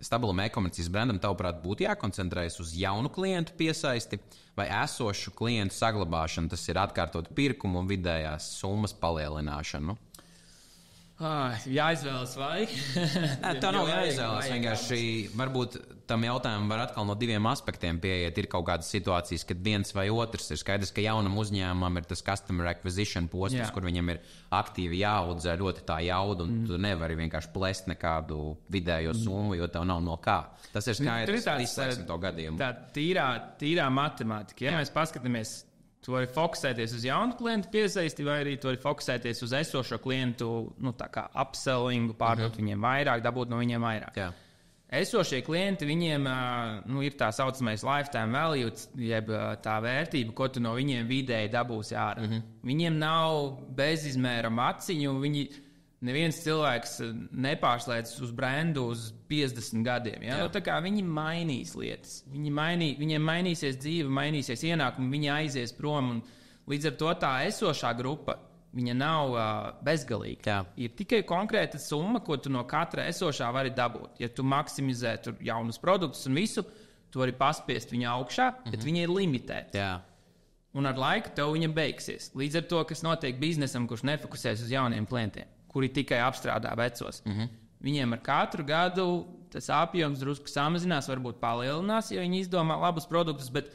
stabilam e-komercijas brandam, tavuprāt, būtu jākoncentrējas uz jaunu klientu piesaisti vai esošu klientu saglabāšanu? Tas ir atkārtot pirkumu un vidējās summas palielināšanu. Jāizvēlas vai? Nē, tā nav jāizvēlas. Vienkārši varbūt tam jautājumam var atkal no diviem aspektiem pieiet. Ir kaut kādas situācijas, kad viens vai otrs ir skaidrs, ka jaunam uzņēmumam ir tas customer acquisition posms, kur viņam ir aktīvi jāaudzē ļoti tā jauda, un tu nevari vienkārši plest nekādu vidējo summu, jo tev nav no kā. Tas ir skaidrs, izslēgsim to gadījumu. Tā tīrā matemātika. Ja mēs paskatāmies, tu vari fokusēties uz jaunu klientu piesaisti, vai arī tu vari fokusēties uz esošo klientu, tā kā upsellingu, pārdot viņiem vairāk, dabūt no viņiem vairāk. Jā. Esošie klienti, viņiem ir tā saucamais lifetime value, jeb tā vērtība, ko tu no viņiem vidēji dabūsi ārā. Viņiem nav bezizmēra maciņu, neviens cilvēks nepārslēdz uz brendu uz 50 gadiem. Ja? Tā kā viņi mainīs lietas. Viņiem mainīsies dzīve, mainīsies ienākumi, viņi aizies prom. Un līdz ar to tā esošā grupa, viņa nav bezgalīga. Jā. Ir tikai konkrēta summa, ko tu no katra esošā vari dabūt. Ja tu maksimizē tur jaunus produktus un visu, tu vari paspiest viņu augšā, bet viņi ir limitēti. Jā. Un ar laiku tev viņa beigsies. Līdz ar to, kas notiek biznesam, kurš nefokusēs uz jauniem klientiem, kuri tikai apstrādā vecos. Viņiem ar katru gadu tas apjoms drusku samazinās, varbūt palielinās, ja viņi izdomā labus produktus, bet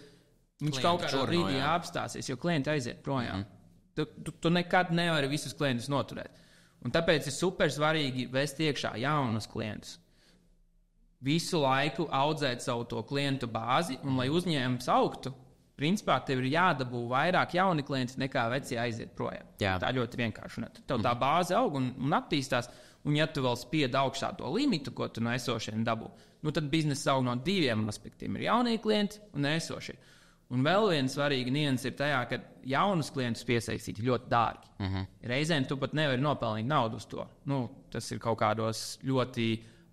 viņš kaut kādā brīdī apstāsies, jo klienti aiziet projām. Tu nekad nevari visus klientus noturēt. Un tāpēc ir super svarīgi vest iekšā jaunus klientus. Visu laiku audzēt savu to klientu bāzi, un lai uzņēmums augtu, principā tev ir jādabū vairāk jauni klienti nekā veci aiziet projām. Jā. Tā ļoti vienkārši. Tev tā bāze aug un attīstās, un ja tu vēl spied augšā to limitu, ko tu no esošiem dabū, tad biznesa aug no diviem aspektiem. Ir jaunie klienti un esošie. Un vēl viena svarīga nianse ir tajā, ka jaunus klientus piesaistīt ļoti dārgi. Reizēm tu pat nevari nopelnīt naudu uz to. Tas ir kaut kādos ļoti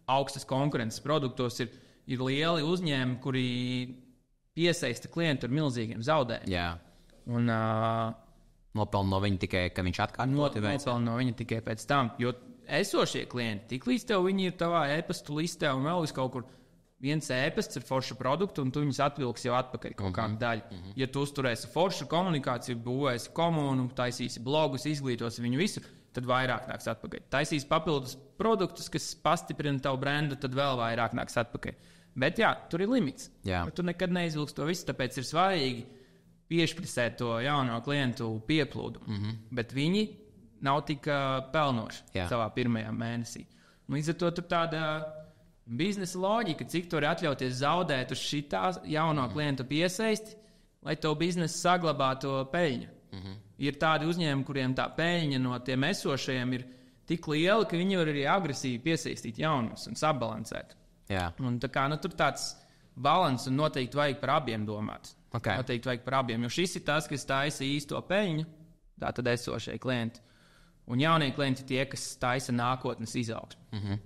augstas konkurences produktos. Ir lieli uzņēmumi, kuri piesaista klientu ar milzīgiem zaudējumiem. Jā. Un nopelna no viņa tikai, ka viņš atkārtot nopelna no viņa tikai pēc tam. Jo esošie klienti, tiklīdz tev viņi ir tavā e-pastu listē un vēl kaut kur viens e-pasts ar foršu produktu, un tu viņus atvilksi jau atpakaļ kaut kādu daļu. Ja tu uzturēsi foršu komunikāciju, būvēsi komunu, taisīsi blogus, izglītosi viņu visu, tad vairāk nāks atpakaļ. Taisīsi papildus produktus, kas pastiprina tavu brendu, tad vēl vairāk nāks atpakaļ. Bet jā, tur ir limits. Tu nekad neizvilksi to visu, tāpēc ir svarīgi piešpricēt to jauno klientu pieplūdumu. Bet viņi nav tik pelnoši savā pirmajā mēnesī. Līdz ar to tur tāda biznesa loģika, cik tu vari atļauties zaudēt uz šitā jauno klientu piesaisti, lai to biznesu saglabātu peļņu. Ir tādi uzņēmumi, kuriem tā peļņa no tiem esošajiem ir tik liela, ka viņi var arī agresīvi piesaistīt jaunus un sabalansēt. Jā. Un tā kā tur tāds balans un noteikti vajag par abiem domāt. Noteikti vajag par abiem, jo šis ir tas, kas taisa īsto peļņu, tā tad esošie klienti. Un jaunie klienti tie, kas taisa nākotnes izaugsmu.